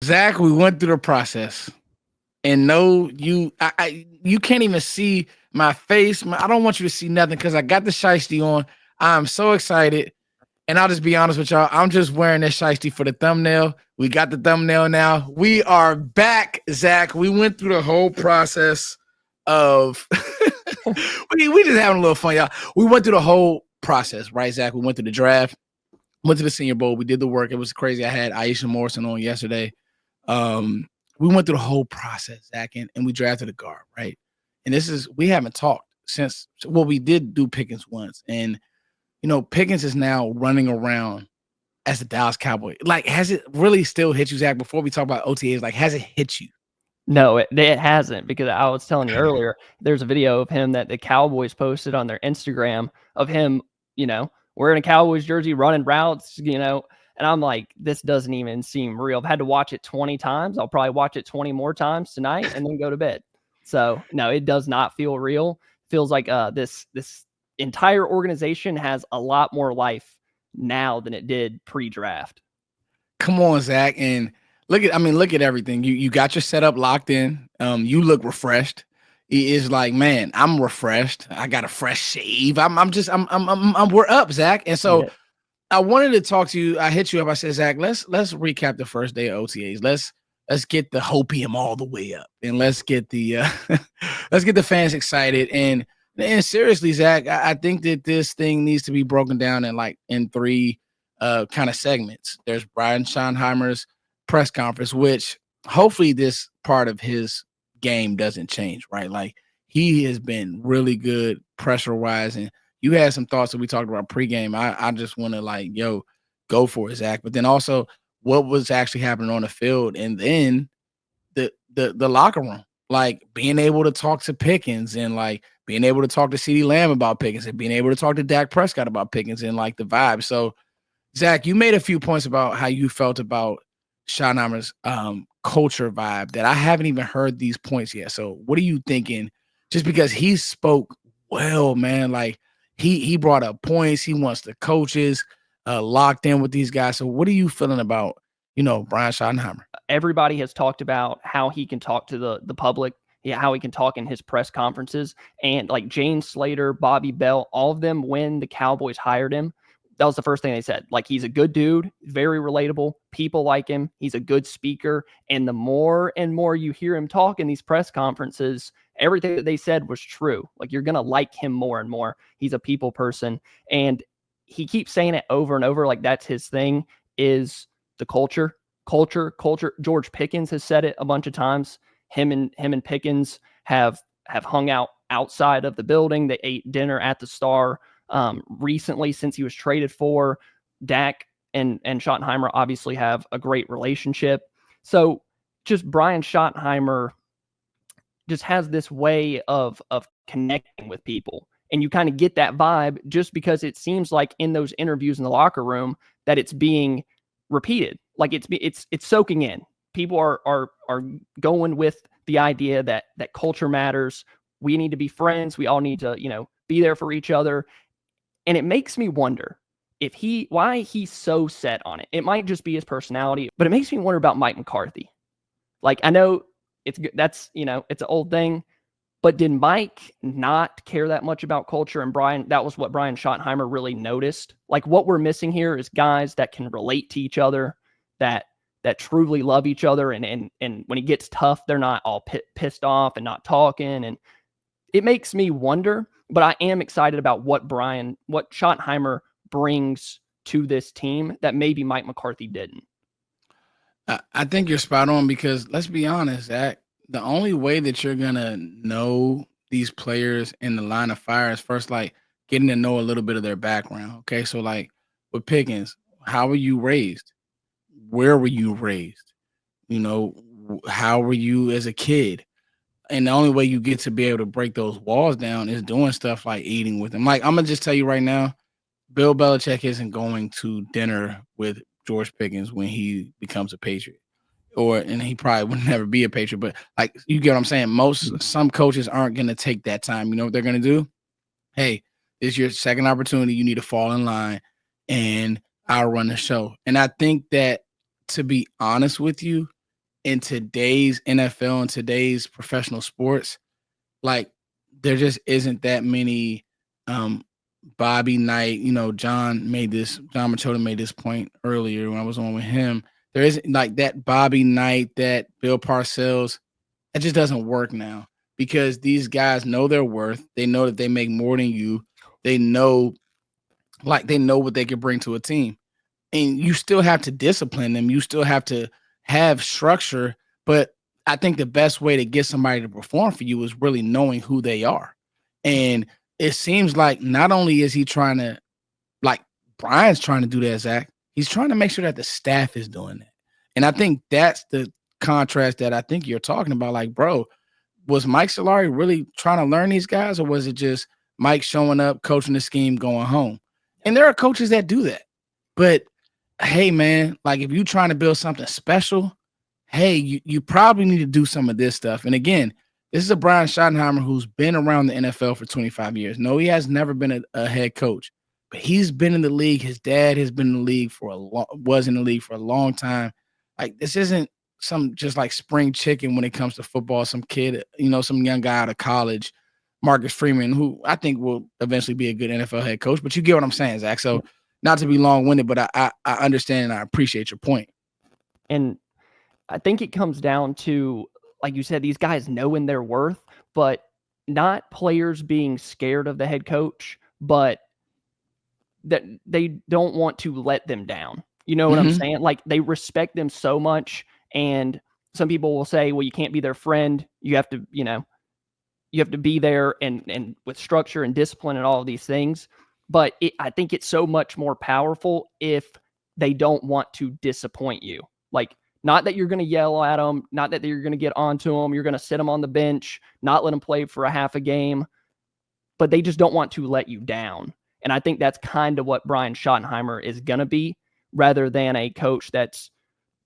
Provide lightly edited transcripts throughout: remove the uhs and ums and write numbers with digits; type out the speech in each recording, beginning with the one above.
Zach, we went through the process. And no, you can't even see my face. I don't want you to see nothing because I got the shiesty on. I'm so excited. And I'll just be honest with y'all. I'm just wearing this shiesty for the thumbnail. We got the thumbnail now. We are back, Zach. We went through the whole process of we just having a little fun, y'all. We went through the whole process, right, Zach? We went through the draft, went to the Senior Bowl. We did the work. It was crazy. I had Aisha Morrison on yesterday. We went through the whole process, Zach, and we drafted a guard, right? And we haven't talked since, well, we did do Pickens once. And, Pickens is now running around as the Dallas Cowboy. Like, has it really still hit you, Zach, before we talk about OTAs? Like, has it hit you? No, it hasn't, because I was telling you earlier, there's a video of him that the Cowboys posted on their Instagram of him, wearing a Cowboys jersey, running routes, and I'm like, this doesn't even seem real. I've had to watch it 20 times. I'll probably watch it 20 more times tonight and then go to bed. So, no, it does not feel real. Feels like this entire organization has a lot more life now than it did pre-draft. Come on, Zach, and look at everything. You got your setup locked in. You look refreshed. It's like, man, I'm refreshed. I got a fresh shave. We're up, Zach. And so I wanted to talk to you. I hit you up. I said, Zach, let's recap the first day of OTAs. Let's get the hopium all the way up, and let's get the let's get the fans excited. And seriously, Zach, I think that this thing needs to be broken down in three kind of segments. There's Brian Schottenheimer's press conference, which hopefully this part of his game doesn't change, right? Like, he has been really good pressure wise, and you had some thoughts that we talked about pregame. I just want to go for it, Zach. But then also what was actually happening on the field, and then the locker room, like being able to talk to Pickens, and like being able to talk to CeeDee Lamb about Pickens, and being able to talk to Dak Prescott about Pickens, and like the vibe. So, Zach, you made a few points about how you felt about Schottenheimer's culture vibe that I haven't even heard these points yet. So what are you thinking? Just because he spoke well, man, like he brought up points. He wants the coaches locked in with these guys. So what are you feeling about, Brian Schottenheimer? Everybody has talked about how he can talk to the public, how he can talk in his press conferences. And like James Slater, Bobby Bell, all of them, when the Cowboys hired him, that was the first thing they said. Like, he's a good dude, very relatable. People like him. He's a good speaker. And the more and more you hear him talk in these press conferences, everything that they said was true. Like, you're going to like him more and more. He's a people person. And he keeps saying it over and over. Like, that's his thing, is the culture. George Pickens has said it a bunch of times. Him and Pickens have hung out outside of the building. They ate dinner at the Star recently since he was traded for. Dak and Schottenheimer obviously have a great relationship. So just Brian Schottenheimer just has this way of connecting with people. And you kind of get that vibe just because it seems like in those interviews in the locker room that it's being repeated. Like, it's soaking in. People are going with the idea that culture matters. We need to be friends. We all need to, be there for each other. And it makes me wonder why he's so set on it. It might just be his personality, but it makes me wonder about Mike McCarthy. Like, I know it's an old thing, but did Mike not care that much about culture? And that was what Brian Schottenheimer really noticed. Like, what we're missing here is guys that can relate to each other, that truly love each other. And when it gets tough, they're not all pissed off and not talking. And it makes me wonder, but I am excited about what Schottenheimer brings to this team that maybe Mike McCarthy didn't. I think you're spot on, because let's be honest, Zach, the only way that you're going to know these players in the line of fire is first, like, getting to know a little bit of their background. Okay. So, like, with Pickens, how were you raised? Where were you raised? How were you as a kid? And the only way you get to be able to break those walls down is doing stuff like eating with them. Like, I'm going to just tell you right now, Bill Belichick isn't going to dinner with George Pickens when he becomes a Patriot. And he probably would never be a Patriot. But, like, you get what I'm saying? Some coaches aren't going to take that time. You know what they're going to do? Hey, this is your second opportunity. You need to fall in line, and I'll run the show. And I think that, to be honest with you, in today's NFL and today's professional sports, like there just isn't that many Bobby Knight. John Machota made this point earlier when I was on with him. There isn't like that Bobby Knight, that Bill Parcells. It just doesn't work now because these guys know their worth. They know that they make more than you. They know what they can bring to a team. And you still have to discipline them. You still have to have structure. But I think the best way to get somebody to perform for you is really knowing who they are. And it seems like not only is he trying to, like Brian's trying to do that, Zach, he's trying to make sure that the staff is doing that. And I think that's the contrast that I think you're talking about. Like, bro, was Mike Solari really trying to learn these guys, or was it just Mike showing up, coaching the scheme, going home? And there are coaches that do that. But hey, man, like if you're trying to build something special, hey, you probably need to do some of this stuff. And again, this is a Brian Schottenheimer who's been around the NFL for 25 years. No, he has never been a head coach, but he's been in the league. His dad has been in the league was in the league for a long time. Like this isn't some just like spring chicken when it comes to football. Some kid, some young guy out of college, Marcus Freeman, who I think will eventually be a good NFL head coach. But you get what I'm saying, Zach. So not to be long-winded, but I understand and I appreciate your point. And I think it comes down to, like you said, these guys knowing their worth, but not players being scared of the head coach, but that they don't want to let them down. You know what I'm saying? Like they respect them so much. And some people will say, well, you can't be their friend. You have to, you have to be there and with structure and discipline and all of these things. But I think it's so much more powerful if they don't want to disappoint you. Like, not that you're going to yell at them, not that you're going to get onto them, you're going to sit them on the bench, not let them play for a half a game, but they just don't want to let you down. And I think that's kind of what Brian Schottenheimer is going to be, rather than a coach that's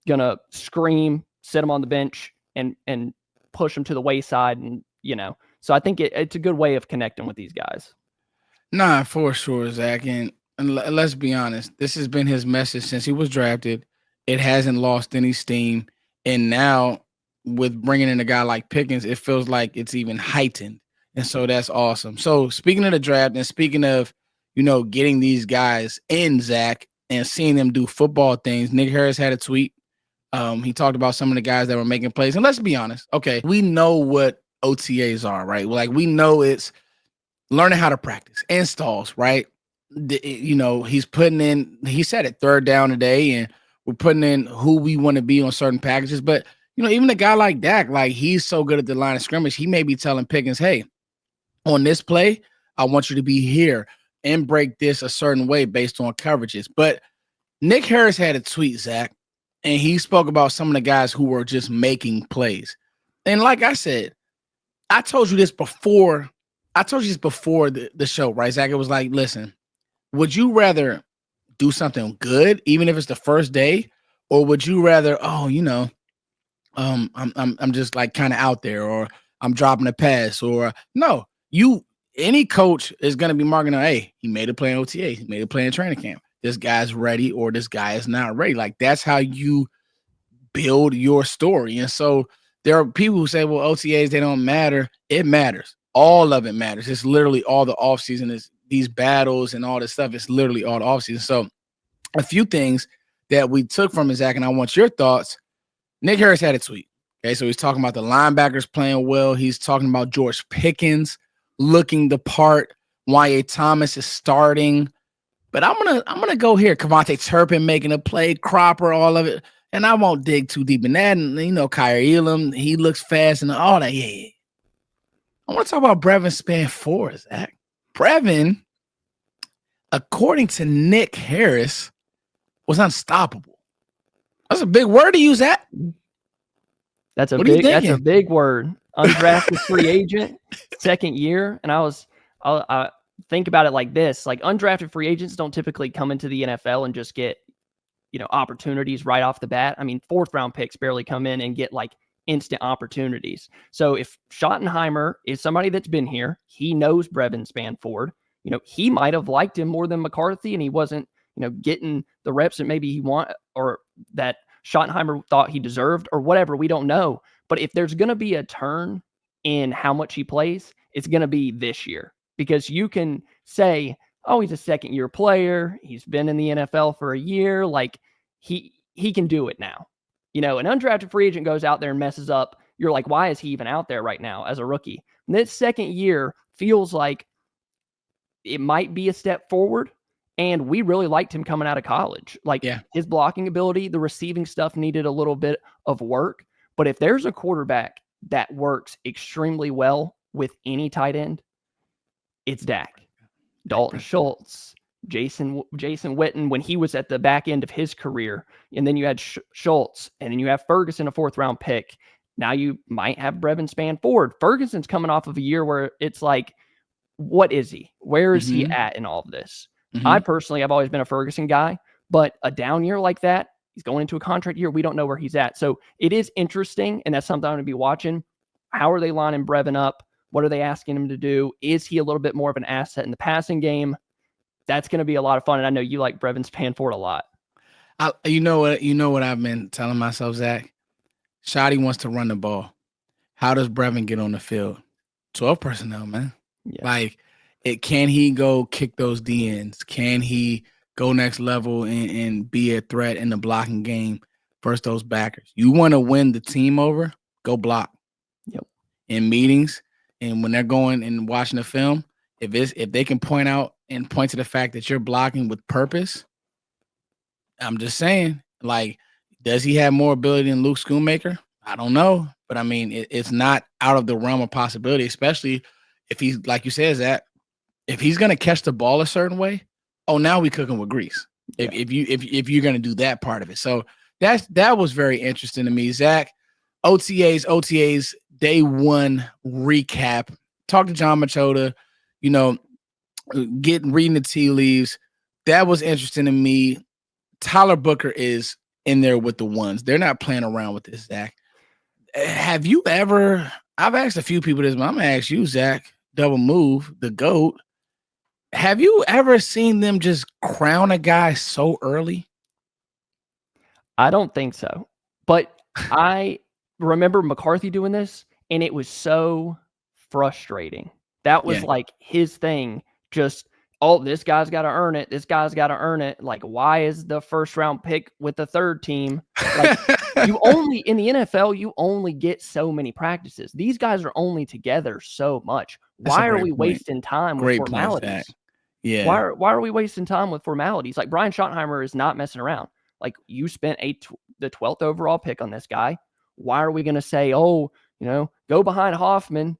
going to scream, sit them on the bench, and push them to the wayside. And, so I think it's a good way of connecting with these guys. Nah, for sure, Zach. And let's be honest, this has been his message since he was drafted. It hasn't lost any steam. And now with bringing in a guy like Pickens, it feels like it's even heightened. And so that's awesome. So speaking of the draft and speaking of, getting these guys in, Zach, and seeing them do football things, Nick Harris had a tweet. He talked about some of the guys that were making plays. And let's be honest. Okay, we know what OTAs are, right? Like we know it's learning how to practice, installs, right? He's putting in, he said it, third down today, and we're putting in who we want to be on certain packages. But, even a guy like Dak, like he's so good at the line of scrimmage, he may be telling Pickens, hey, on this play, I want you to be here and break this a certain way based on coverages. But Nick Harris had a tweet, Zach, and he spoke about some of the guys who were just making plays. And like I said, I told you this before the show, right, Zach? It was like, listen, would you rather do something good, even if it's the first day, or would you rather, I'm just like kind of out there, or I'm dropping a pass, or no, any coach is going to be marking out, hey, he made a play in OTA, he made a play in training camp. This guy's ready, or this guy is not ready. Like that's how you build your story. And so there are people who say, well, OTAs, they don't matter. It matters. All of it matters. It's literally all the offseason is these battles and all this stuff. It's literally all the offseason. So a few things that we took from it, Zach, and I want your thoughts. Nick Harris had a tweet. Okay, so he's talking about the linebackers playing well. He's talking about George Pickens looking the part. Y.A. Thomas is starting. But I'm gonna go here. Kavontae Turpin making a play, Cropper, all of it. And I won't dig too deep in that. And Kyrie Elam, he looks fast and all that. Yeah. I want to talk about Brevyn Spann-Ford, Zach. Brevyn, according to Nick Harris, was unstoppable. That's a big word to use, Zach. That's a big word. Undrafted free agent, second year. And I think about it like this: like undrafted free agents don't typically come into the NFL and just get, opportunities right off the bat. I mean, 4th round picks barely come in and get like instant opportunities. So if Schottenheimer is somebody that's been here, he knows Brevyn Spann-Ford, he might have liked him more than McCarthy, and he wasn't, getting the reps that maybe he want, or that Schottenheimer thought he deserved or whatever. We don't know. But if there's going to be a turn in how much he plays, it's going to be this year, because you can say, oh, he's a second-year player. He's been in the NFL for a year. Like, he can do it now. An undrafted free agent goes out there and messes up. You're like, why is he even out there right now as a rookie? And this second year feels like it might be a step forward. And we really liked him coming out of college. Like, his blocking ability, the receiving stuff needed a little bit of work. But if there's a quarterback that works extremely well with any tight end, it's Dak. Dalton Schultz, Jason Witten when he was at the back end of his career. And then you had Schultz, and then you have Ferguson, a 4th-round pick. Now you might have Brevyn Spann-Ford. Ferguson's coming off of a year where it's like, what is he? Where is he at in all of this? I personally have always been a Ferguson guy, but a down year like that, he's going into a contract year. We don't know where he's at. So it is interesting, and that's something I'm going to be watching. How are they lining Brevyn up? What are they asking him to do? Is he a little bit more of an asset in the passing game? That's going to be a lot of fun, and I know you like Brevyn Spann-Ford a lot. You know what I've been telling myself, Zach? Shotty wants to run the ball. How does Brevyn get on the field? 12 personnel, man. Yeah. Like, can he go kick those DNs? Can he go next level and be a threat in the blocking game versus those backers? You want to win the team over? Go block. Yep. In meetings and when they're going and watching the film, if they can point to the fact that you're blocking with purpose, I'm just saying, like, does he have more ability than Luke Schoonmaker? I don't know, but I mean, it's not out of the realm of possibility, especially if he's, like you said, Zach, if he's going to catch the ball a certain way, now we cooking with grease. Yeah. If you're going to do that part of it. So that was very interesting to me. Zach, OTAs, day one recap. Talk to John Machota, reading the tea leaves. That was interesting to me. Tyler Booker is in there with the ones. They're not playing around with this, Zach. Have you ever, I've asked a few people this, but I'm going to ask you, Zach, Double Move, the GOAT. Have you ever seen them just crown a guy so early? I don't think so. But I remember McCarthy doing this, and it was so frustrating. That was like his thing. Just, this guy's got to earn it. This guy's got to earn it. Like, why is the 1st-round pick with the 3rd team? Like, in the NFL, you only get so many practices. These guys are only together so much. Why are we wasting time with formalities? Yeah. Why are we wasting time with formalities? Like, Brian Schottenheimer is not messing around. Like, you spent the 12th overall pick on this guy. Why are we going to say, go behind Hoffman,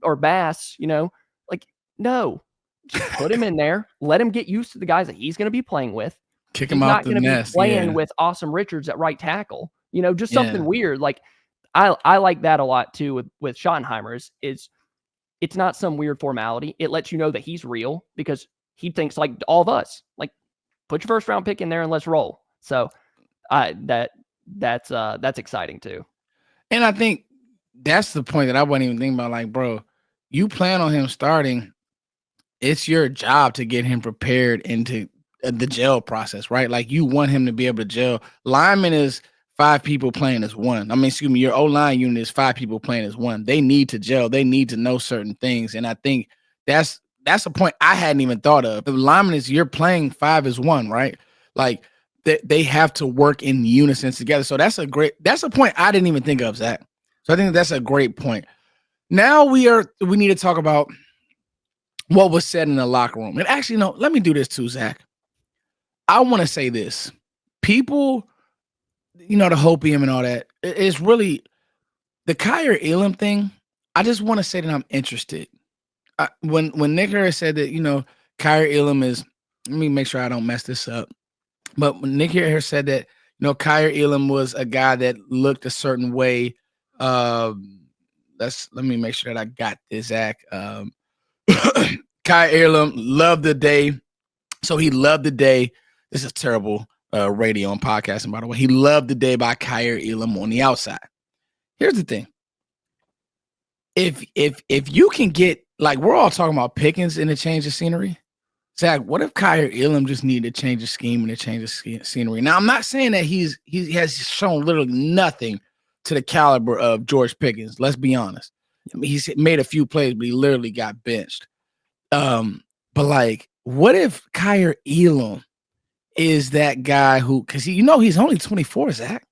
or Bass, like, no, just put him in there. Let him get used to the guys that he's going to be playing with. Kick him out the nest. He's not going to be playing with Awesome Richards at right tackle, just something weird. Like, I like that a lot too with Schottenheimer is it's not some weird formality. It lets you know that he's real, because he thinks like all of us, like, put your 1st-round pick in there and let's roll. So that's exciting too. And I think that's the point that I wasn't even thinking about. Like, bro, you plan on him starting. It's your job to get him prepared into the gel process, right? Like, you want him to be able to gel. Lineman is 5 people playing as one. I mean, excuse me, your O-line unit is 5 people playing as one. They need to gel. They need to know certain things. And I think that's a point I hadn't even thought of. The lineman is, you're playing 5 as one, right? Like, they have to work in unison together. So that's a point I didn't even think of, Zach. So I think that's a great point. Now we need to talk about what was said in the locker room. And actually, no, let me do this too, Zach. I want to say this. People, the hopium and all that, it's really the Kyer Elam thing. I just want to say that I'm interested. When Nick Harris said that, Kyer Elam is, let me make sure I don't mess this up. But when Nick Harris said that, Kyer Elam was a guy that looked a certain way. Let me make sure that I got this, Zach. Kyer Elam loved the day. So he loved the day. This is terrible radio and podcasting, by the way. He loved the day by Kyer Elam on the outside. Here's the thing. If you can get, like, we're all talking about Pickens in a change of scenery. Zach, what if Kyer Elam just needed to change the scheme and to change the scenery? Now, I'm not saying that he has shown literally nothing to the caliber of George Pickens. Let's be honest. I mean, he's made a few plays, but he literally got benched. But like, what if Kyer Elam is that guy who, because he's only 24, Zach.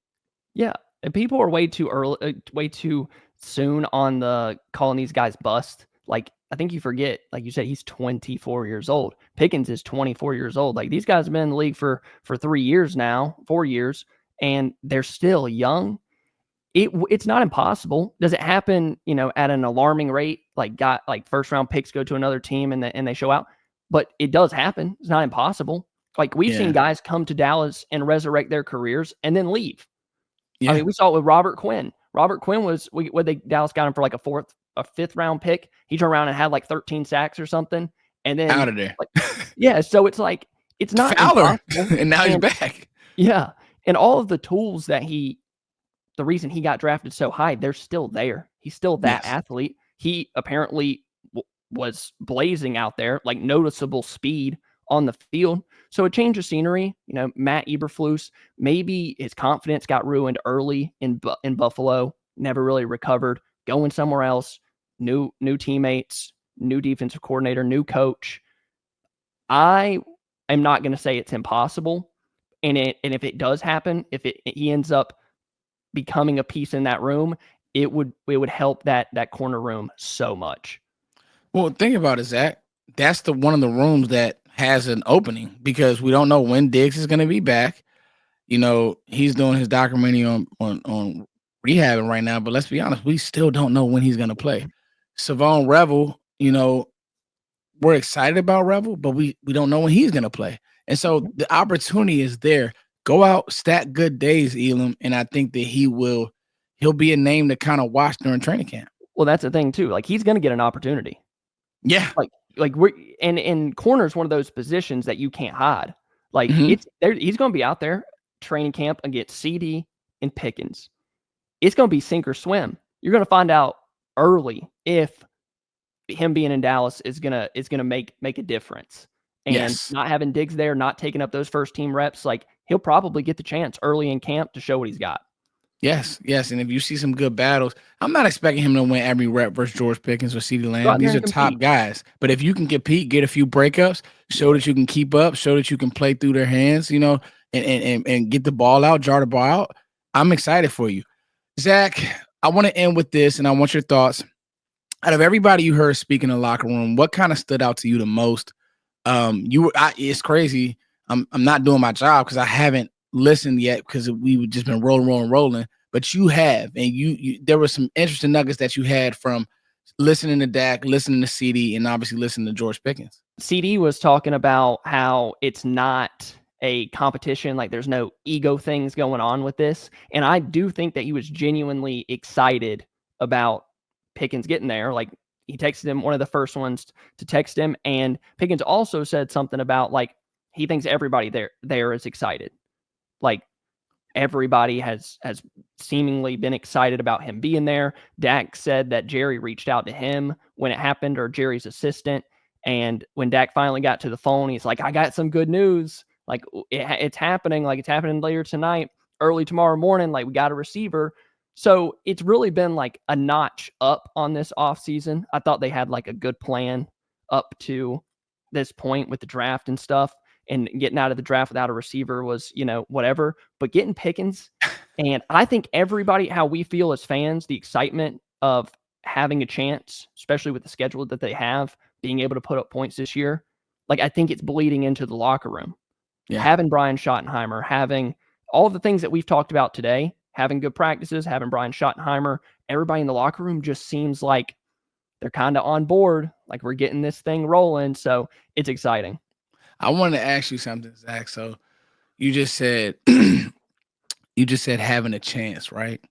Yeah, and people are way too early, way too soon on the calling these guys bust. Like, I think you forget, like you said, he's 24 years old. Pickens is 24 years old. Like, these guys have been in the league for 3 years now, 4 years, and they're still young. It's not impossible. Does it happen, at an alarming rate? Like, first round picks go to another team and they show out, but it does happen. It's not impossible. Like, we've seen guys come to Dallas and resurrect their careers and then leave. Yeah. I mean, we saw it with Robert Quinn. Robert Quinn was Dallas got him for like a fifth round pick. He turned around and had like 13 sacks or something, and then out of there. Yeah, so it's like it's not Fowler, impossible. and now he's back. Yeah, and all of the tools that the reason he got drafted so high, they're still there. He's still that athlete. He apparently was blazing out there, like noticeable speed on the field. So a change of scenery, Matt Eberflus, maybe his confidence got ruined early in Buffalo, never really recovered, going somewhere else, new teammates, new defensive coordinator, new coach. I am not going to say it's impossible. And if it does happen, if he ends up becoming a piece in that room, it would help that corner room so much. Well, think about it, Zach. That's one of the rooms that has an opening because we don't know when Diggs is going to be back. He's doing his documentary on rehabbing right now, but let's be honest, we still don't know when he's going to play. Savon Revel, we're excited about Revel, but we don't know when he's going to play. And so the opportunity is there. Go out, stack good days, Elam, and I think that he'll be a name to kind of watch during training camp. Well, that's the thing too. Like, he's going to get an opportunity. Yeah. Like we're and corner is one of those positions that you can't hide. Like, he's going to be out there training camp against CD and Pickens. It's going to be sink or swim. You're going to find out early if him being in Dallas is gonna make a difference. And not having Diggs there, not taking up those first team reps, like, he'll probably get the chance early in camp to show what he's got. Yes. And if you see some good battles, I'm not expecting him to win every rep versus George Pickens or CeeDee Lamb. These are top guys. But if you can compete, get a few breakups, show that you can keep up, show that you can play through their hands, and get the ball out, jar the ball out, I'm excited for you. Zach, I want to end with this, and I want your thoughts. Out of everybody you heard speak in the locker room, what kind of stood out to you the most? It's crazy. I'm not doing my job because I haven't listened yet because we've just been rolling. But you have, and you there were some interesting nuggets that you had from listening to Dak, listening to CD, and obviously listening to George Pickens. CD was talking about how it's not a competition, like there's no ego things going on with this. And I do think that he was genuinely excited about Pickens getting there. Like, he texted him, one of the first ones to text him. And Pickens also said something about, like, he thinks everybody there is excited. Like, everybody has seemingly been excited about him being there. Dak said that Jerry reached out to him when it happened, or Jerry's assistant. And when Dak finally got to the phone, he's like, I got some good news. Like, it's happening. Like, it's happening later tonight, early tomorrow morning. Like, we got a receiver. So it's really been like a notch up on this offseason. I thought they had like a good plan up to this point with the draft and stuff, and getting out of the draft without a receiver was, whatever, but getting Pickens. And I think everybody, how we feel as fans, the excitement of having a chance, especially with the schedule that they have, being able to put up points this year. Like, I think it's bleeding into the locker room. Yeah. Having Brian Schottenheimer, having all the things that we've talked about today, having good practices, having Brian Schottenheimer, everybody in the locker room just seems like they're kind of on board. Like, we're getting this thing rolling. So it's exciting. I want to ask you something, Zach. So you just said, having a chance, right?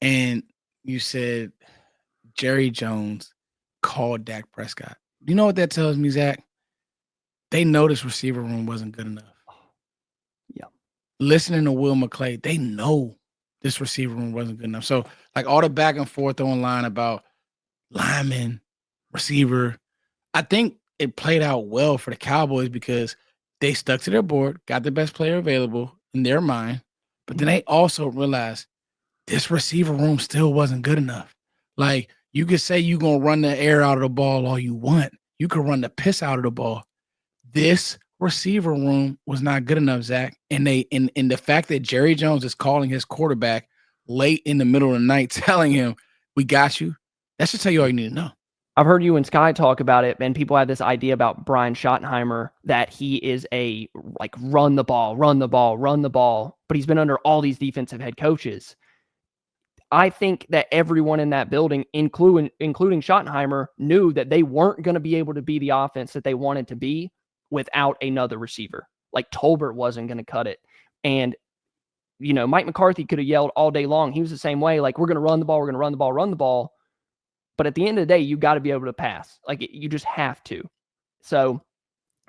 And you said Jerry Jones called Dak Prescott. You know what that tells me, Zach? They know this receiver room wasn't good enough. Yeah. Listening to Will McClay, they know this receiver room wasn't good enough. So, like, all the back and forth online about lineman, receiver, I think it played out well for the Cowboys because they stuck to their board, got the best player available in their mind, but then they also realized this receiver room still wasn't good enough. Like, you could say you're going to run the air out of the ball all you want. You could run the piss out of the ball. This receiver room was not good enough, Zach. And the fact that Jerry Jones is calling his quarterback late in the middle of the night, telling him, "We got you," that should tell you all you need to know. I've heard you and Sky talk about it, and people have this idea about Brian Schottenheimer that he is a like run the ball, but he's been under all these defensive head coaches. I think that everyone in that building, including Schottenheimer, knew that they weren't going to be able to be the offense that they wanted to be without another receiver. Like Tolbert wasn't going to cut it. And, Mike McCarthy could have yelled all day long. He was the same way. Like, we're going to run the ball. We're going to run the ball, run the ball. But at the end of the day, you got to be able to pass. Like, you just have to. So,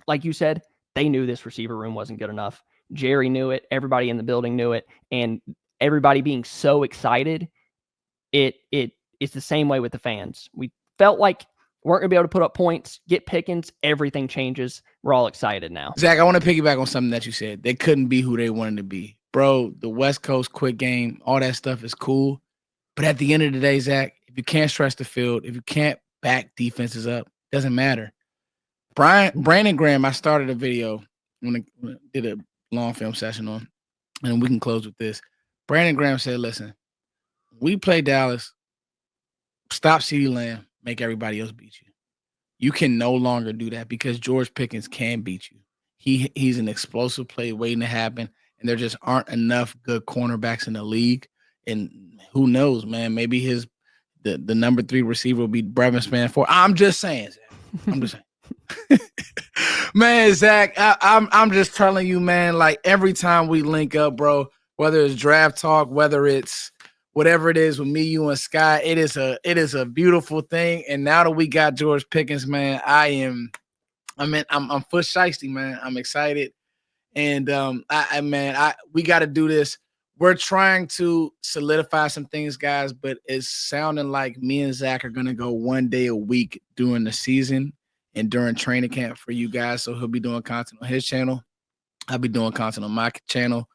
like you said, they knew this receiver room wasn't good enough. Jerry knew it. Everybody in the building knew it. And everybody being so excited, it's the same way with the fans. We felt like we weren't going to be able to put up points, get Pickens, everything changes. We're all excited now. Zach, I want to piggyback on something that you said. They couldn't be who they wanted to be. Bro, the West Coast quick game, all that stuff is cool. But at the end of the day, Zach, if you can't stretch the field, if you can't back defenses up, it doesn't matter. Brandon Graham, I started a video when I did a long film session on, and we can close with this. Brandon Graham said, listen, we play Dallas, stop CeeDee Lamb, make everybody else beat you. You can no longer do that because George Pickens can beat you. He's an explosive play waiting to happen, and there just aren't enough good cornerbacks in the league. And who knows, man? Maybe the number 3 receiver will be Brevyn Spann-Ford. I'm just saying, Zach. I'm just saying. Man, Zach, I'm just telling you, man, like every time we link up, bro, whether it's draft talk, whether it's whatever it is with me, you, and Sky, it is a beautiful thing. And now that we got George Pickens, man, I'm foot shiesty, man. I'm excited. And we got to do this. We're trying to solidify some things, guys, but it's sounding like me and Zach are going to go one day a week during the season and during training camp for you guys. So he'll be doing content on his channel. I'll be doing content on my channel.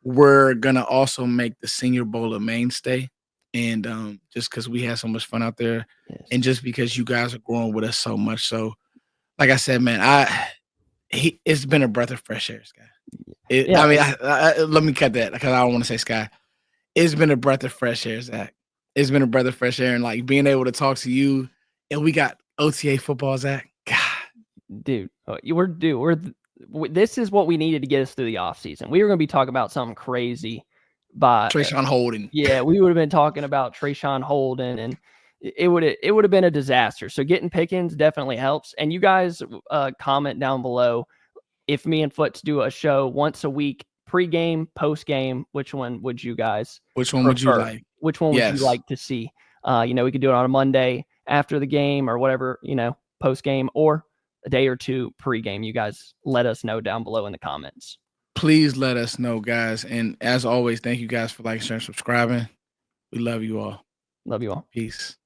We're going to also make the Senior Bowl a mainstay. And just because we had so much fun out there, yes, and just because you guys are growing with us so much. So, like I said, man, it's been a breath of fresh air, Sky. Let me cut that because I don't want to say Sky. It's been a breath of fresh air, Zach. It's been a breath of fresh air, and like being able to talk to you, and we got OTA football, Zach. God, dude, this is what we needed to get us through the offseason. We were going to be talking about something crazy by Trayshawn Holden. Yeah, we would have been talking about Trayshawn Holden, and it would have been a disaster. So getting Pickens definitely helps. And you guys comment down below if me and Foots do a show once a week, pregame, postgame. Which one would you guys? Which one would you like? Which one would you like to see? We could do it on a Monday after the game or whatever, postgame, or a day or two pregame. You guys let us know down below in the comments. Please let us know, guys. And as always, thank you guys for liking, sharing, subscribing. We love you all. Love you all. Peace.